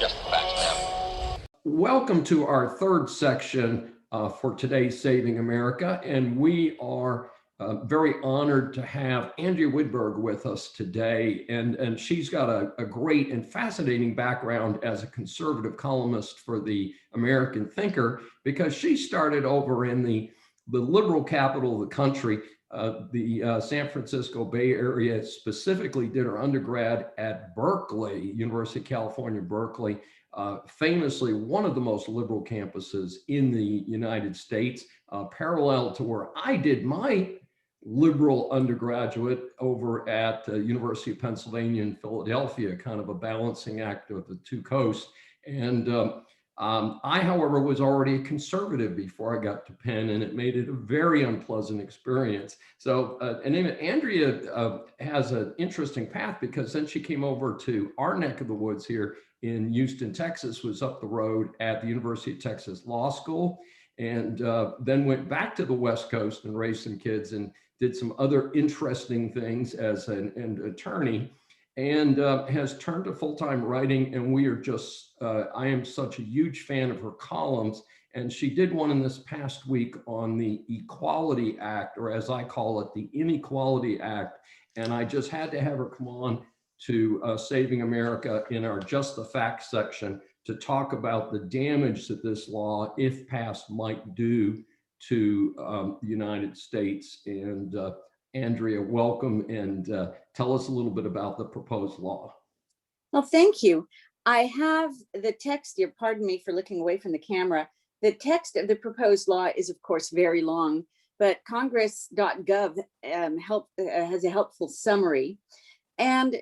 just the facts, ma'am. Welcome to our third section for today's Saving America, and we are very honored to have Andrea Widburg with us today, and she's got a great and fascinating background as a conservative columnist for the American Thinker, because she started over in the liberal capital of the country, the San Francisco Bay Area, specifically did her undergrad at Berkeley, University of California, Berkeley, famously one of the most liberal campuses in the United States, parallel to where I did my liberal undergraduate over at the University of Pennsylvania in Philadelphia, kind of a balancing act of the two coasts. And I, however, was already a conservative before I got to Penn, and it made it a very unpleasant experience. So, and Andrea has an interesting path, because then she came over to our neck of the woods here in Houston, Texas, was up the road at the University of Texas Law School, and then went back to the West Coast and raised some kids and did some other interesting things as an attorney, and has turned to full-time writing. And we are just, I am such a huge fan of her columns. And she did one in this past week on the Equality Act, or as I call it, the Inequality Act. And I just had to have her come on to Saving America in our Just the Facts section to talk about the damage that this law, if passed, might do to the United States. And Andrea, welcome, and tell us a little bit about the proposed law. Well, thank you. I have the text here, pardon me for looking away from the camera. The text of the proposed law is, of course, very long, but congress.gov has a helpful summary. And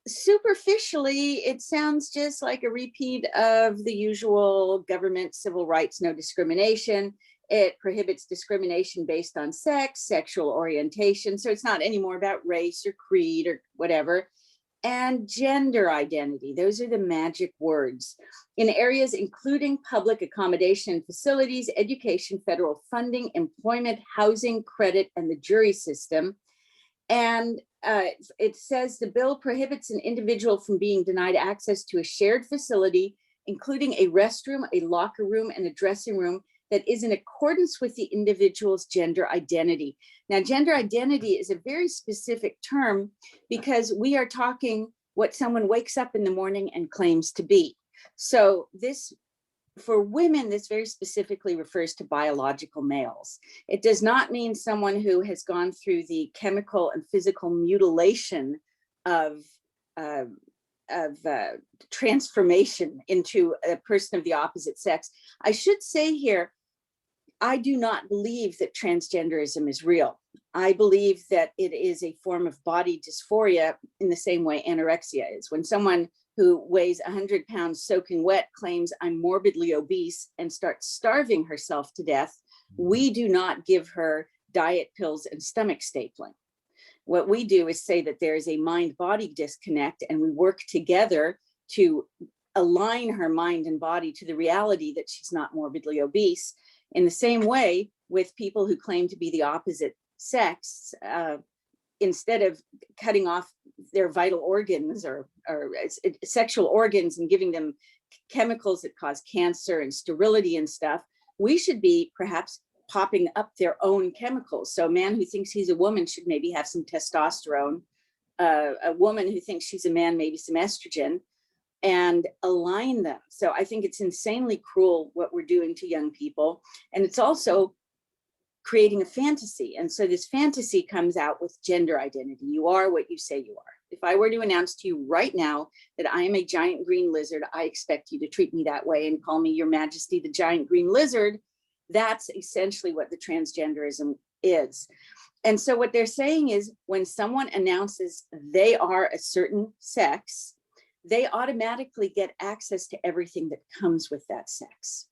superficially, it sounds just like a repeat of the usual government civil rights, no discrimination. It prohibits discrimination based on sex, sexual orientation. So it's not anymore about race or creed or whatever. And gender identity. Those are the magic words. In areas including public accommodation facilities, education, federal funding, employment, housing, credit, and the jury system. And it says the bill prohibits an individual from being denied access to a shared facility, including a restroom, a locker room, and a dressing room that is in accordance with the individual's gender identity. Now, gender identity is a very specific term, because we are talking what someone wakes up in the morning and claims to be. So this, for women, this very specifically refers to biological males. It does not mean someone who has gone through the chemical and physical mutilation of transformation into a person of the opposite sex. I should say here, I do not believe that transgenderism is real. I believe that it is a form of body dysphoria in the same way anorexia is. When someone who weighs 100 pounds soaking wet claims I'm morbidly obese and starts starving herself to death, we do not give her diet pills and stomach stapling. What we do is say that there is a mind-body disconnect, and we work together to align her mind and body to the reality that she's not morbidly obese. In the same way, with people who claim to be the opposite sex, instead of cutting off their vital organs or sexual organs and giving them chemicals that cause cancer and sterility and stuff, we should be perhaps popping up their own chemicals. So a man who thinks he's a woman should maybe have some testosterone. A woman who thinks she's a man, maybe some estrogen, and align them. So I think it's insanely cruel what we're doing to young people. And it's also creating a fantasy. And so this fantasy comes out with gender identity. You are what you say you are. If I were to announce to you right now that I am a giant green lizard, I expect you to treat me that way and call me Your Majesty the giant green lizard. That's essentially what the transgenderism is. And so what they're saying is, when someone announces they are a certain sex, they automatically get access to everything that comes with that sex.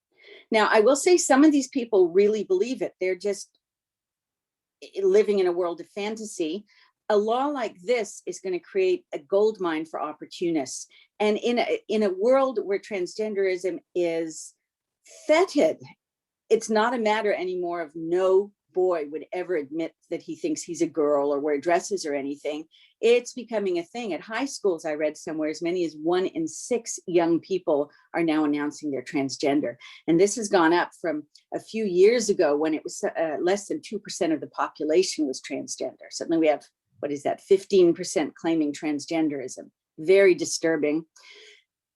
Now, I will say some of these people really believe it. They're just living in a world of fantasy. A law like this is going to create a gold mine for opportunists. And in a world where transgenderism is fetid, it's not a matter anymore of no boy would ever admit that he thinks he's a girl or wear dresses or anything. It's becoming a thing. At high schools, I read somewhere as many as 1 in 6 young people are now announcing they're transgender. And this has gone up from a few years ago when it was less than 2% of the population was transgender. Suddenly we have, 15% claiming transgenderism. Very disturbing.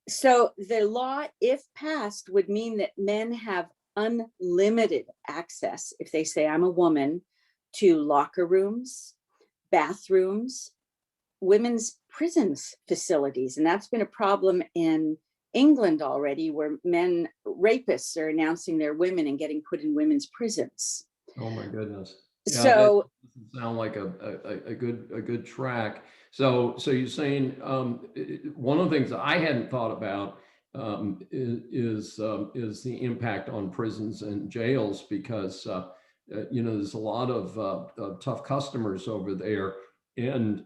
So the law, if passed, would mean that men have unlimited access, if they say I'm a woman, to locker rooms, bathrooms, women's prisons facilities. And that's been a problem in England already, where men rapists are announcing they're women and getting put in women's prisons. Oh my goodness. Yeah, that So doesn't sound like a good track. So you're saying one of the things that I hadn't thought about is the impact on prisons and jails, because there's a lot of tough customers over there, and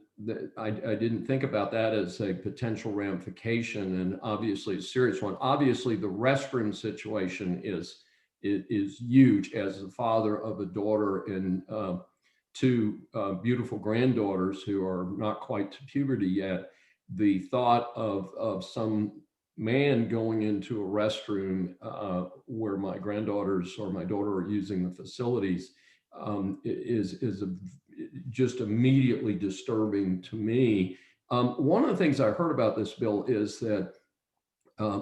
I didn't think about that as a potential ramification, and obviously a serious one. Obviously, the restroom situation is huge. As the father of a daughter and 2 beautiful granddaughters who are not quite to puberty yet, the thought of some man going into a restroom where my granddaughters or my daughter are using the facilities is just immediately disturbing to me. One of the things I heard about this bill is that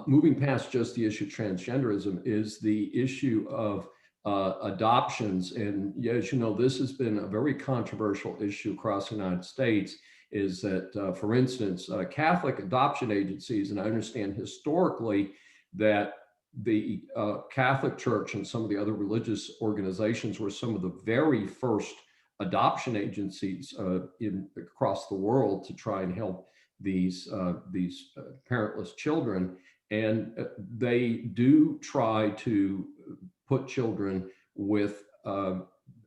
moving past just the issue of transgenderism is the issue of adoptions. And as you know, this has been a very controversial issue across the United States, is that, for instance, Catholic adoption agencies, and I understand historically that the Catholic Church and some of the other religious organizations were some of the very first adoption agencies across the world to try and help these parentless children. And they do try to put children with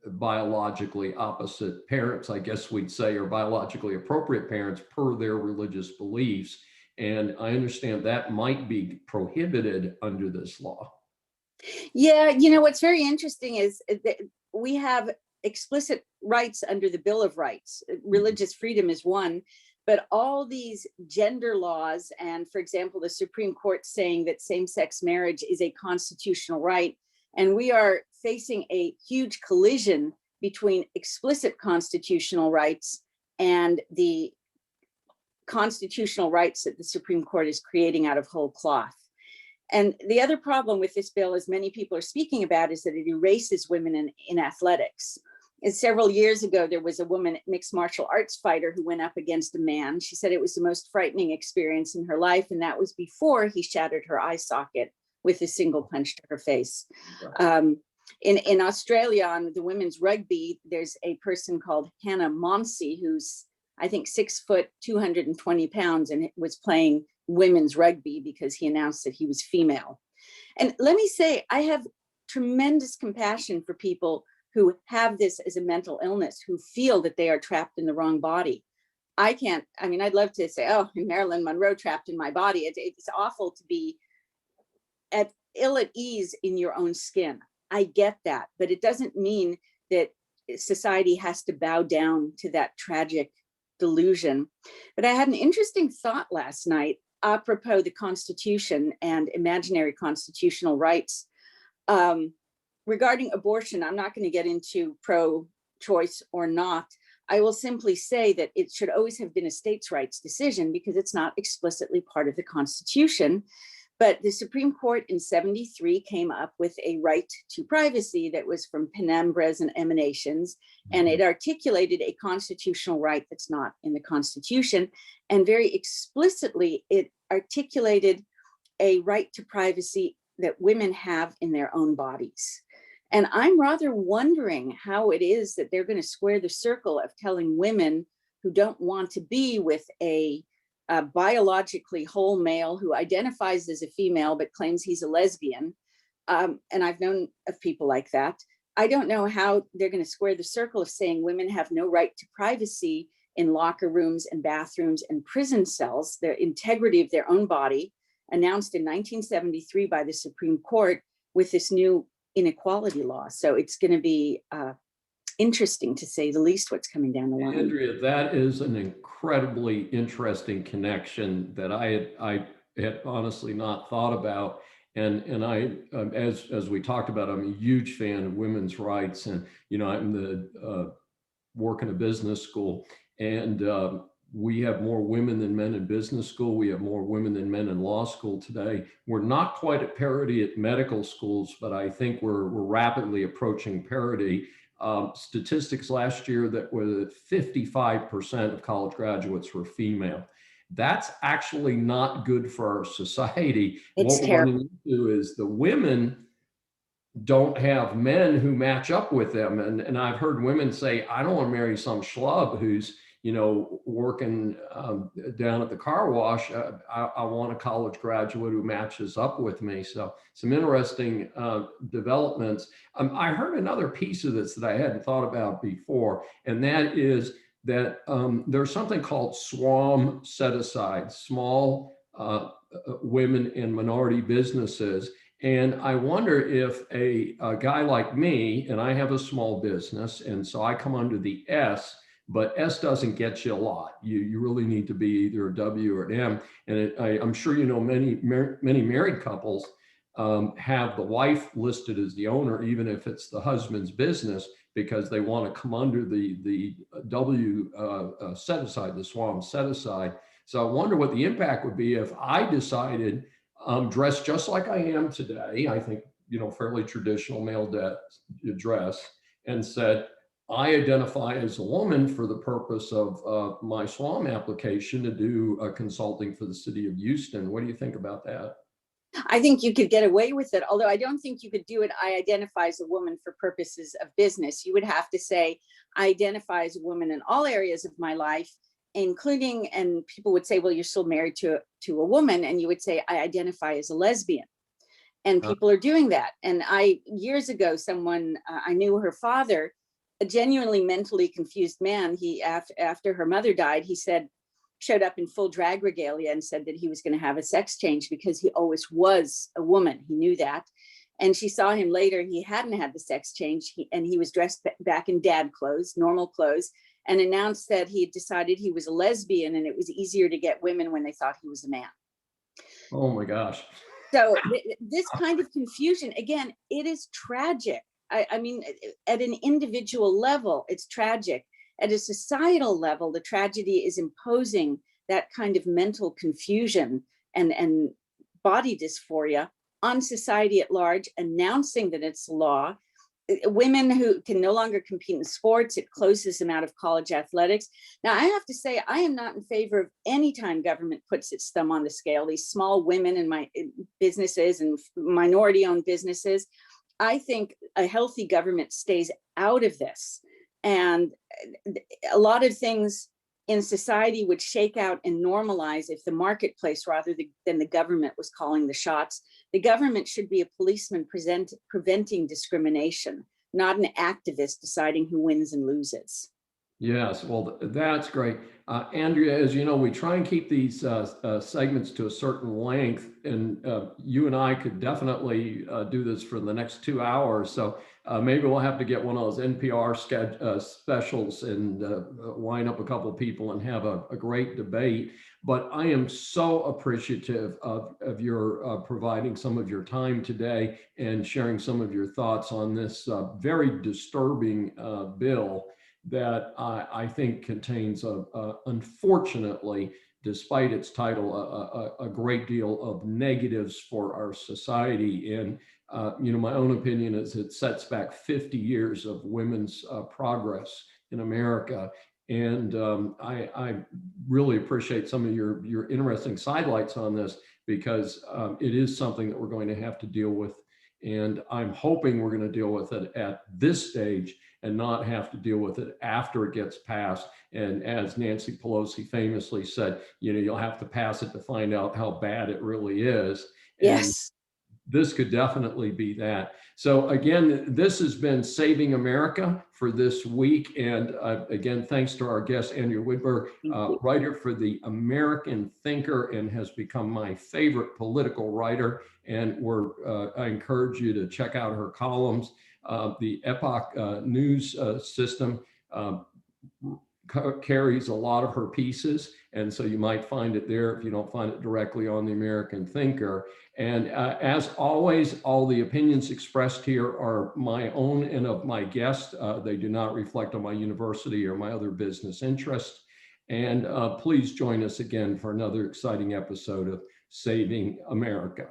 biologically opposite parents, I guess we'd say, or biologically appropriate parents per their religious beliefs. And I understand that might be prohibited under this law. yeah, what's very interesting is that we have explicit rights under the Bill of Rights. Religious freedom is one, but all these gender laws, and for example, the Supreme Court saying that same-sex marriage is a constitutional right, and we are facing a huge collision between explicit constitutional rights and the constitutional rights that the Supreme Court is creating out of whole cloth. And the other problem with this bill, as many people are speaking about, is that it erases women in athletics. And several years ago, there was a woman, mixed martial arts fighter, who went up against a man. She said it was the most frightening experience in her life, and that was before he shattered her eye socket with a single punch to her face. In Australia, on the women's rugby, there's a person called Hannah Momsey, who's, I think, 6 foot, 220 pounds, and was playing women's rugby because he announced that he was female. And let me say, I have tremendous compassion for people who have this as a mental illness, who feel that they are trapped in the wrong body. I'd love to say, oh, Marilyn Monroe trapped in my body. It's awful to be ill at ease in your own skin. I get that, but it doesn't mean that society has to bow down to that tragic delusion. But I had an interesting thought last night, apropos the Constitution and imaginary constitutional rights. Regarding abortion, I'm not going to get into pro-choice or not. I will simply say that it should always have been a states' rights decision because it's not explicitly part of the Constitution. But the Supreme Court in '73 came up with a right to privacy that was from penumbras and emanations, and it articulated a constitutional right that's not in the Constitution. And very explicitly, it articulated a right to privacy that women have in their own bodies. And I'm rather wondering how it is that they're going to square the circle of telling women who don't want to be with a biologically whole male who identifies as a female but claims he's a lesbian. And I've known of people like that. I don't know how they're going to square the circle of saying women have no right to privacy in locker rooms and bathrooms and prison cells, their integrity of their own body, announced in 1973 by the Supreme Court with this new inequality law. So it's going to be interesting, to say the least, what's coming down the line. Andrea, that is an incredibly interesting connection that I had honestly not thought about. And I, as we talked about, I'm a huge fan of women's rights, and I'm the work in a business school, and we have more women than men in business school. We have more women than men in law school today. We're not quite at parity at medical schools, but I think we're rapidly approaching parity. Statistics last year that were 55% of college graduates were female. That's actually not good for our society. It's What we're terrible. running into is the women don't have men who match up with them. And I've heard women say, I don't want to marry some schlub who's, working down at the car wash. I want a college graduate who matches up with me. So some interesting developments. I heard another piece of this that I hadn't thought about before, and that is that there's something called SWAM set aside, small women and minority businesses. And I wonder if a guy like me, and I have a small business, and so I come under the S, but S doesn't get you a lot. You really need to be either a W or an M. And I'm sure many married couples have the wife listed as the owner, even if it's the husband's business, because they want to come under the W set aside, the SWAM set aside. So I wonder what the impact would be if I decided dressed just like I am today, I think, fairly traditional male dress, and said, I identify as a woman for the purpose of my SWAM application to do consulting for the city of Houston. What do you think about that? I think you could get away with it, although I don't think you could do it. I identify as a woman for purposes of business. You would have to say, I identify as a woman in all areas of my life, including, and people would say, well, you're still married to a woman. And you would say, I identify as a lesbian. And people are doing that. And years ago, someone, I knew her father, a genuinely mentally confused man. He, after her mother died, he showed up in full drag regalia and said that he was going to have a sex change because he always was a woman. He knew that. And she saw him later. He hadn't had the sex change, and he was dressed back in dad clothes, normal clothes, and announced that he had decided he was a lesbian, and it was easier to get women when they thought he was a man. Oh my gosh. So this kind of confusion, again, it is tragic. I mean, at an individual level, it's tragic. At a societal level, the tragedy is imposing that kind of mental confusion and body dysphoria on society at large, announcing that it's law. Women who can no longer compete in sports, it closes them out of college athletics. Now, I have to say, I am not in favor of any time government puts its thumb on the scale. These small women in my businesses and minority-owned businesses, I think a healthy government stays out of this. And a lot of things in society would shake out and normalize if the marketplace, rather than the government, was calling the shots. The government should be a policeman preventing discrimination, not an activist deciding who wins and loses. Yes, well, that's great. Andrea, as you know, we try and keep these segments to a certain length, and you and I could definitely do this for the next 2 hours. So maybe we'll have to get one of those NPR specials and line up a couple of people and have a great debate. But I am so appreciative of your providing some of your time today and sharing some of your thoughts on this very disturbing bill that I think contains, unfortunately, despite its title, a great deal of negatives for our society. And, my own opinion is it sets back 50 years of women's progress in America. And I really appreciate some of your interesting sidelights on this, because it is something that we're going to have to deal with. And I'm hoping we're going to deal with it at this stage and not have to deal with it after it gets passed. And as Nancy Pelosi famously said, you'll have to pass it to find out how bad it really is. And Yes. this could definitely be that. So again, this has been Saving America for this week. And again, thanks to our guest, Andrea Widburg, writer for the American Thinker, and has become my favorite political writer. And I encourage you to check out her columns. The Epoch news system carries a lot of her pieces, and so you might find it there if you don't find it directly on the American Thinker. And as always, all the opinions expressed here are my own and of my guest. They do not reflect on my university or my other business interests. And please join us again for another exciting episode of Saving America.